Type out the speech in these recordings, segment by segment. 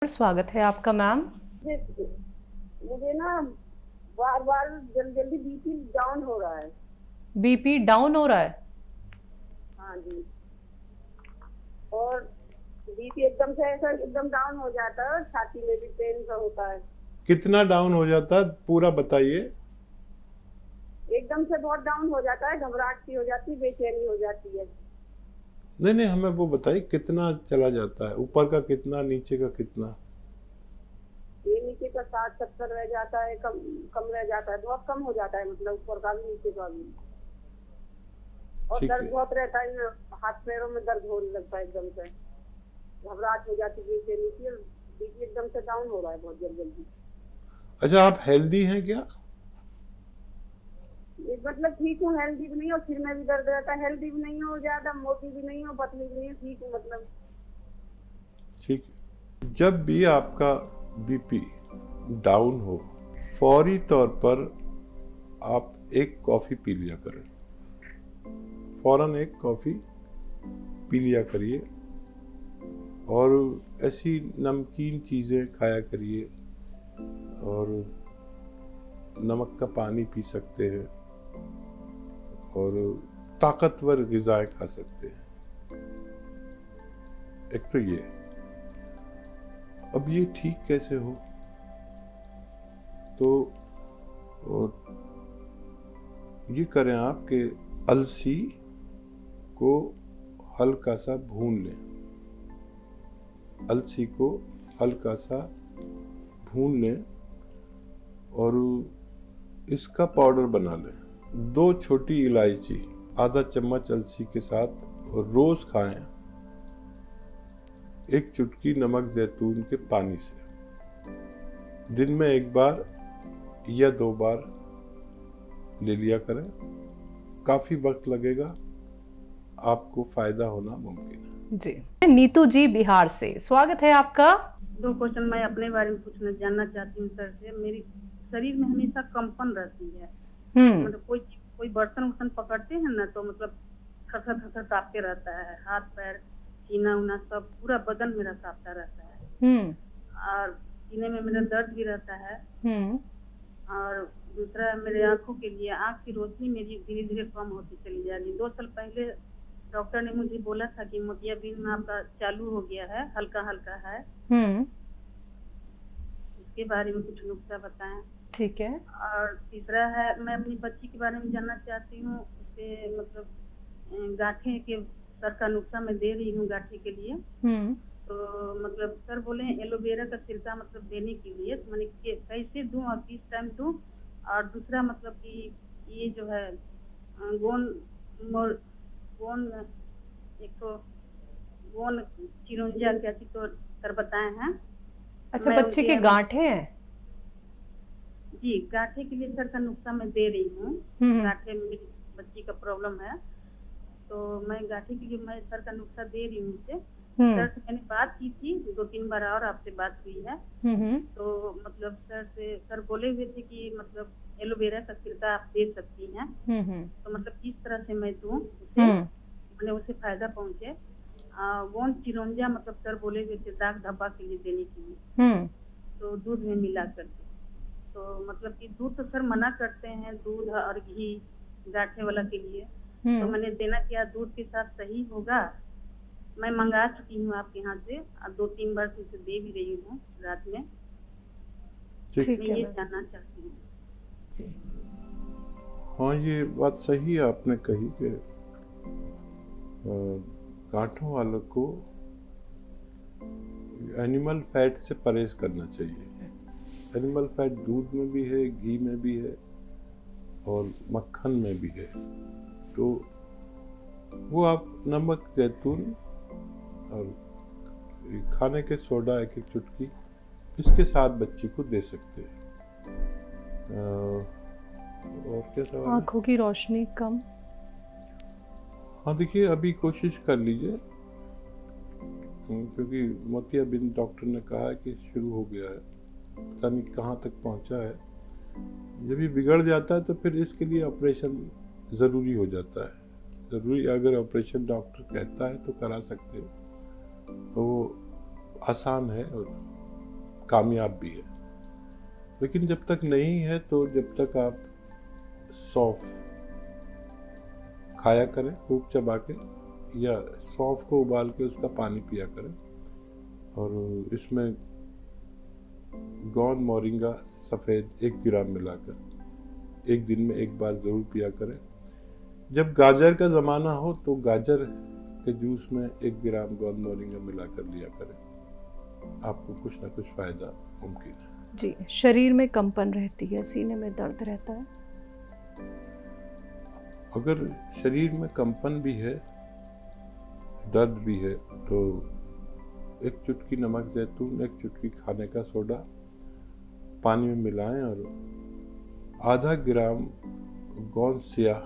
स्वागत है आपका मैम। मुझे मुझे ना बार बार जल्दी जल्दी बीपी डाउन हो रहा है। बीपी डाउन हो रहा है? हाँ जी। और बीपी एकदम से ऐसा एकदम डाउन हो जाता है और छाती में भी पेन सा होता है। कितना डाउन हो जाता है पूरा बताइए। एकदम से बहुत डाउन हो जाता है, घबराहट सी हो जाती है, बेचैनी हो जाती है। नहीं नहीं, हमें वो बताइए कितना चला जाता है, ऊपर का कितना, नीचे का कितना? ये नीचे का 60-70 रह जाता है, कम कम रह जाता है, बहुत कम हो जाता है, मतलब ऊपर का भी नीचे का भी। और ठीक दर्द है। बहुत रहता है ना, हाथ पैरों में दर्द होने लगता है एकदम से, घबराहट हो जाती है, बेचैनी सी, और बीपी एकदम से डाउन हो रहा है बहुत जल्दी जल्दी। अच्छा, आप हेल्दी हैं क्या? मतलब ठीक हूँ, हेल्दी भी नहीं हो, सिर में भी दर्द रहता है, हेल्दी भी नहीं हो, ज्यादा मोटी भी नहीं हो, पतली भी नहीं हो, ठीक हूँ मतलब। ठीक है। जब भी आपका बीपी डाउन हो, फौरी तौर पर आप एक कॉफी पी लिया करें। फौरन एक कॉफी पी लिया करिए और ऐसी नमकीन चीज़ें खाया करिए और नमक का पानी पी सकते हैं और ताकतवर ग़िज़ाएं खा सकते हैं। एक तो ये। अब ये ठीक कैसे हो? तो और ये करें आप कि अलसी को हल्का सा भून लें। अलसी को हल्का सा भून लें और इसका पाउडर बना लें। 2 छोटी इलायची आधा चम्मच अलसी के साथ रोज खाएं, 1 चुटकी नमक जैतून के पानी से। दिन में 1 बार या 2 बार ले लिया करें। काफी वक्त लगेगा, आपको फायदा होना मुमकिन है। जी। नीतू जी बिहार से, स्वागत है आपका। 2 क्वेश्चन मैं अपने बारे में पूछना जानना चाहती हूँ सर से। मेरी शरीर में हमेशा कंपन रहती है, मतलब कोई बर्तन उर्तन पकड़ते हैं ना तो मतलब थरथर थरथर कांपते रहता है, हाथ पैर सीना उना सब पूरा बदन मेरा कांपता रहता है। और सीने में मेरा दर्द भी रहता है। और दूसरा मेरे आंखों के लिए, आंख की रोशनी मेरी धीरे धीरे कम होती चली जा रही है। 2 साल पहले डॉक्टर ने मुझे बोला था कि मोतियाबिंद में आपका चालू हो गया है, हल्का हल्का है। इसके बारे में कुछ नुस्खा बताएं। ठीक है। और तीसरा है, मैं अपनी बच्ची के बारे में जानना चाहती हूँ। उसे मतलब गांठे के सर का नुस्खा मैं दे रही हूँ गांठे के लिए। तो मतलब सर बोले एलोवेरा का सिरका मतलब देने के लिए, तो मैंने कैसे दूं और किस टाइम दूं। और दूसरा मतलब कि ये जो है गोन एक तो गोन चिरौंजा क्या चीज तो सर बताए हैं। अच्छा, बच्चे के गांठे हैं? जी, गांठे के लिए सर का नुस्खा मैं दे रही हूँ। गांठे में मेरी बच्ची का प्रॉब्लम है, तो मैं गांठे के लिए मैं सर का नुस्खा दे रही हूँ उसे। सर से मैंने बात की थी 2-3 बार और आपसे बात हुई है। तो मतलब सर बोले हुए थे कि मतलब एलोवेरा का सिरका आप दे सकती हैं। तो मतलब किस तरह से मैं दूं उसे, मैंने उसे फायदा पहुंचे। गोंद चिरौंजा मतलब सर बोले हुए थे दाग धब्बा के लिए देने के लिए, तो दूध में मिला करके। तो मतलब कि दूध तो सर मना करते हैं, दूध और घी गांठे वाला के लिए। तो मैंने देना क्या दूध के साथ सही होगा? मैं मंगा चुकी हूँ आपके यहाँ से, 2-3 बार से दे भी रही हूँ रात में। मैं ये जानना चाहती हूँ। हाँ, ये बात सही है आपने कही कि गांठों वालों को एनिमल फैट से परहेज करना चाहिए। एनिमल फैट दूध में भी है, घी में भी है और मक्खन में भी है। तो वो आप नमक जैतून और खाने के सोडा 1-1 चुटकी इसके साथ बच्ची को दे सकते हैं। और क्या सवाल है? आंखों की रोशनी कम। हाँ देखिए, अभी कोशिश कर लीजिए, क्योंकि मोतियाबिंद डॉक्टर ने कहा है कि शुरू हो गया है, पता नहीं कहाँ तक पहुँचा है। जब ये बिगड़ जाता है तो फिर इसके लिए ऑपरेशन ज़रूरी हो जाता है। ज़रूरी अगर ऑपरेशन डॉक्टर कहता है तो करा सकते हैं, तो वो आसान है और कामयाब भी है। लेकिन जब तक नहीं है तो जब तक आप सौंफ खाया करें खूब चबा के, या सौंफ को उबाल के उसका पानी पिया करें, और इसमें गोंद मोरिंगा सफ़ेद 1 ग्राम मिलाकर 1 दिन में 1 बार ज़रूर पिया करें। जब गाजर का ज़माना हो तो गाजर के जूस में 1 ग्राम गोंद मोरिंगा मिलाकर लिया करें, आपको कुछ ना कुछ फ़ायदा मुमकिन है। जी, शरीर में कंपन रहती है, सीने में दर्द रहता है। अगर शरीर में कंपन भी है, दर्द भी है, तो 1 चुटकी नमक जैतून, 1 चुटकी खाने का सोडा पानी में मिलाएं और आधा ग्राम गोंद स्याह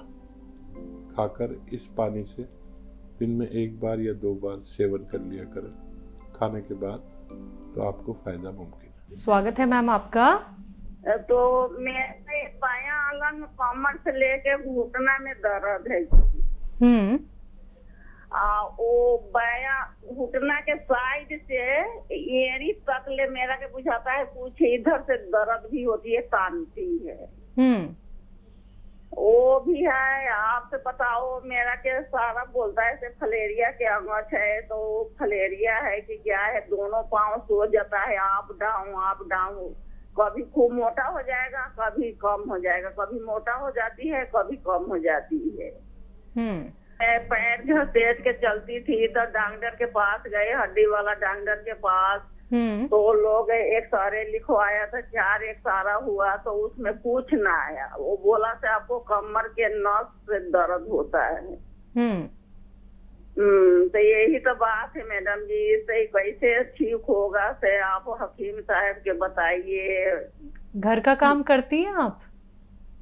खाकर इस पानी से दिन में 1 बार या 2 बार सेवन कर लिया करें खाने के बाद, तो आपको फायदा मुमकिन है। स्वागत है मैम आपका। तो मेरे बायां अलंग कमर से लेके घुटना में दर्द है। वो बायां घुटना के साइड से एड़ी तक ले मेरा के बुझाता है कुछ इधर से दर्द भी होती है, कानती है। वो भी है। आपसे बताओ, मेरा के सारा बोलता है फलेरिया के अंगच है, तो फलेरिया है कि क्या है? दोनों पाँव सो जाता है, अप डाउन। कभी खूब मोटा हो जाएगा, कभी कम हो जाएगा, कभी मोटा हो जाती है, कभी कम हो जाती है। मैं पैर घसेट के चलती थी तो डॉक्टर के पास गए, हड्डी वाला डॉक्टर के पास। तो लोग एक्सरे लिखवाया था, 4 एक्सरा हुआ, तो उसमें कुछ ना आया। वो बोला से आपको कमर के नस से दर्द होता है। तो यही तो बात है मैडम जी, इससे कैसे ठीक होगा से आप हकीम साहब के बताइए। घर का काम करती हैं आप?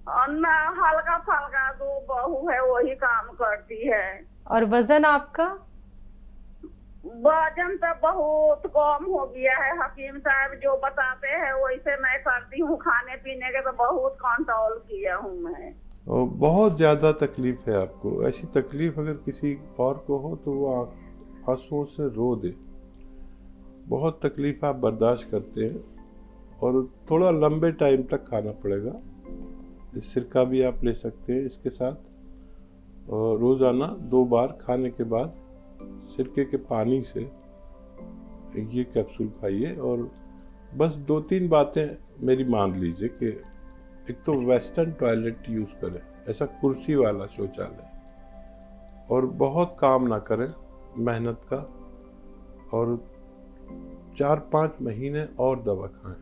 ना, हल्का फल्का 2 बहू है वही काम करती है। और वजन आपका? वजन तो बहुत कम हो गया है, हकीम साहब जो बताते हैं वैसे मैं करती हूँ। खाने पीने के तो बहुत कंट्रोल किया हूँ मैं। और बहुत ज़्यादा तकलीफ है आपको। ऐसी तकलीफ अगर किसी और को हो तो वो आंसुओं से रो दे। बहुत तकलीफ आप बर्दाश्त करते हैं और थोड़ा लंबे टाइम तक खाना पड़ेगा। सिरका भी आप ले सकते हैं इसके साथ, और रोज़ाना 2 बार खाने के बाद सिरके के पानी से ये कैप्सूल खाइए। और बस 2-3 बातें मेरी मान लीजिए कि एक तो वेस्टर्न टॉयलेट यूज़ करें, ऐसा कुर्सी वाला शौचालय, और बहुत काम ना करें मेहनत का, और 4-5 महीने और दवा खाएं।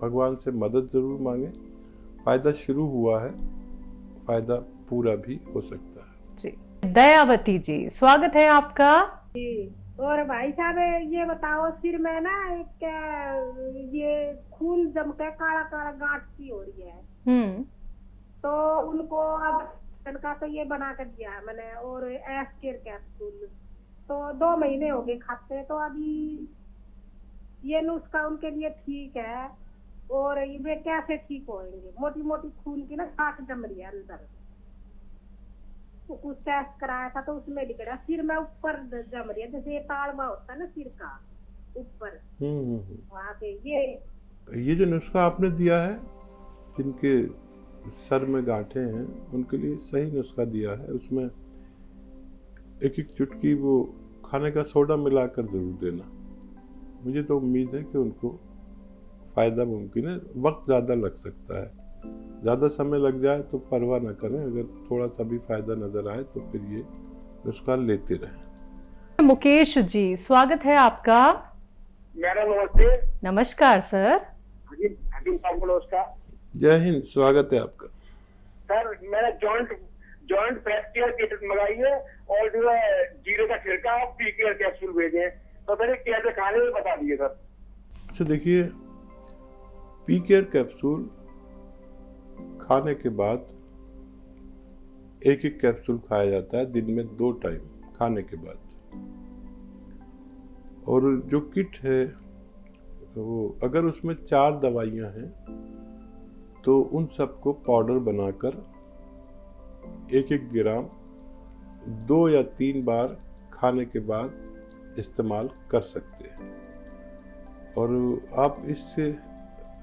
भगवान से मदद ज़रूर मांगें। फ़ायदा शुरू हुआ है, फ़ायदा पूरा भी हो सकता है। जी, दयावती जी, स्वागत है आपका। जी, और भाई साहब ये बताओ, सिर में ना एक ये खून जम के काला काला गांठ सी हो रही है। तो उनको अब का तो ये बना कर दिया है मैंने, और एस्केर कैप्सूल तो 2 महीने हो गए खाते। तो अभी ये नुस्खा उनके लिए ठीक है, और वे कैसे ठीक होंगे? मोटी मोटी खून की ना गांठ जम रही है अंदर। तो कुछ टेस्ट कराया था तो उसमें दिख रहा सिर में ऊपर जम रही है, जैसे ये तालवा होता है ना सिर का ऊपर, वहाँ पे ये जो नुस्खा आपने दिया है, जिनके सर में गांठें हैं उनके लिए सही नुस्खा दिया है। उसमें 1-1 चुटकी वो खाने का सोडा मिलाकर जरूर देना। मुझे तो उम्मीद है कि उनको फ़ायदा मुमकिन है। वक्त ज़्यादा लग सकता है, ज़्यादा समय लग जाए तो परवाह ना करें। अगर थोड़ा सा भी फ़ायदा नज़र आए तो फिर ये नुस्खा लेते रहें। मुकेश जी, स्वागत है आपका। मैडम नमस्ते। नमस्कार सर। हकीम साहब को नमस्कार। जय हिंद, स्वागत है आपका। सर, मैंने जॉइंट फ्रैक्चर किट मंगाई है, और जो है जीरे का छिड़का पीकेयर कैप्सूल भेजे, तो मैंने कैसे खाने में बता दिए सर। अच्छा देखिए, पीकेयर कैप्सूल खाने के बाद 1-1 कैप्सूल खाया जाता है दिन में 2 टाइम खाने के बाद। और जो किट है वो अगर उसमें 4 दवाइयाँ हैं तो उन सबको पाउडर बनाकर 1-1 ग्राम 2 या 3 बार खाने के बाद इस्तेमाल कर सकते हैं। और आप इससे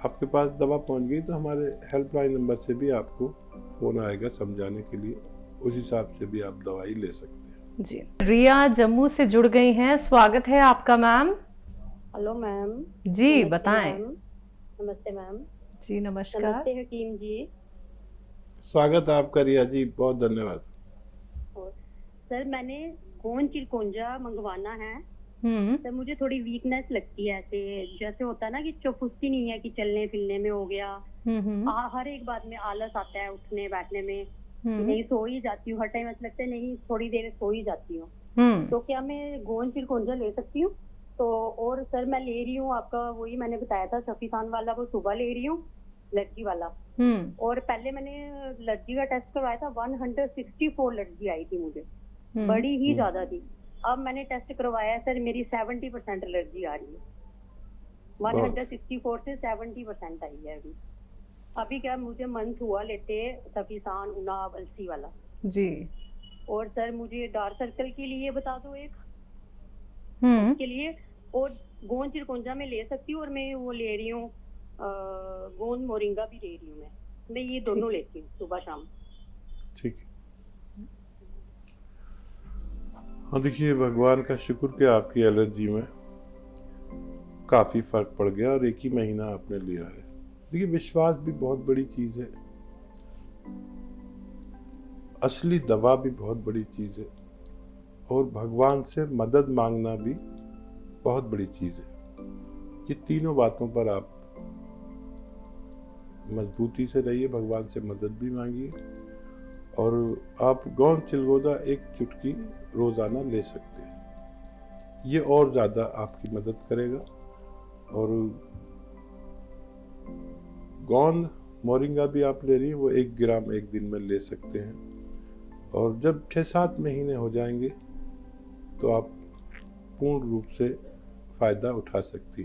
आपके पास दवा पहुंच गई तो हमारे हेल्पलाइन नंबर से भी आपको फ़ोन आएगा समझाने के लिए, उस हिसाब से भी आप दवाई ले सकते हैं। जी, रिया जम्मू से जुड़ गई हैं, स्वागत है आपका मैम। Hello ma'am. जी बताएं। नमस्ते मैम। जी नमस्कार। नमस्ते हकीम जी। स्वागत है आपका रिया जी, बहुत धन्यवाद। सर मैंने गोंद चिरकुंजा मंगवाना है। सर मुझे थोड़ी वीकनेस लगती है, ऐसे जैसे होता है ना कि चौफुस्ती नहीं है कि चलने फिरने में हो गया, हर एक बात में आलस आता है, उठने बैठने में नहीं, सो ही जाती हूँ हर टाइम, ऐसा लगता है नहीं थोड़ी देर सो ही जाती हूँ। तो क्या मैं गोंद चिरकुंजा ले सकती हूँ? तो और सर मैं ले रही हूँ आपका वही मैंने बताया था सफीसान वाला, वो सुबह ले रही हूँ एलर्जी वाला। और पहले मैंने एलर्जी का टेस्ट करवाया था, 164 एलर्जी आई थी मुझे, बड़ी ही ज्यादा थी। अब मैंने टेस्ट करवाया सर, मेरी 70% एलर्जी आ रही है, 164 से 70% आई है अभी। अभी क्या मुझे मंथ हुआ लेते सफीसान उनाब अलसी वाला जी। और सर मुझे डार्क सर्कल के लिए बता दो एक के लिए, और गोंद चिरकुंजा में ले सकती हूँ, और मैं वो ले रही हूँ गोंद मोरिंगा भी ले रही हूँ, मैं ये दोनों लेती हूँ सुबह शाम। ठीक है। हाँ देखिए, भगवान का शुक्र कि आपकी एलर्जी में काफ़ी फर्क पड़ गया और एक ही महीना आपने लिया है। देखिए, विश्वास भी बहुत बड़ी चीज़ है, असली दवा भी बहुत बड़ी चीज़ है, और भगवान से मदद मांगना भी बहुत बड़ी चीज़ है। ये तीनों बातों पर आप मजबूती से रहिए, भगवान से मदद भी मांगिए, और आप गोंद चिरकुंजा एक चुटकी रोज़ाना ले सकते हैं। ये और ज़्यादा आपकी मदद करेगा। और गोंद मोरिंगा भी आप ले रही हैं, वो 1 ग्राम एक दिन में ले सकते हैं, और जब 6-7 महीने हो जाएंगे तो आप पूर्ण रूप से फ़ायदा उठा सकती हैं।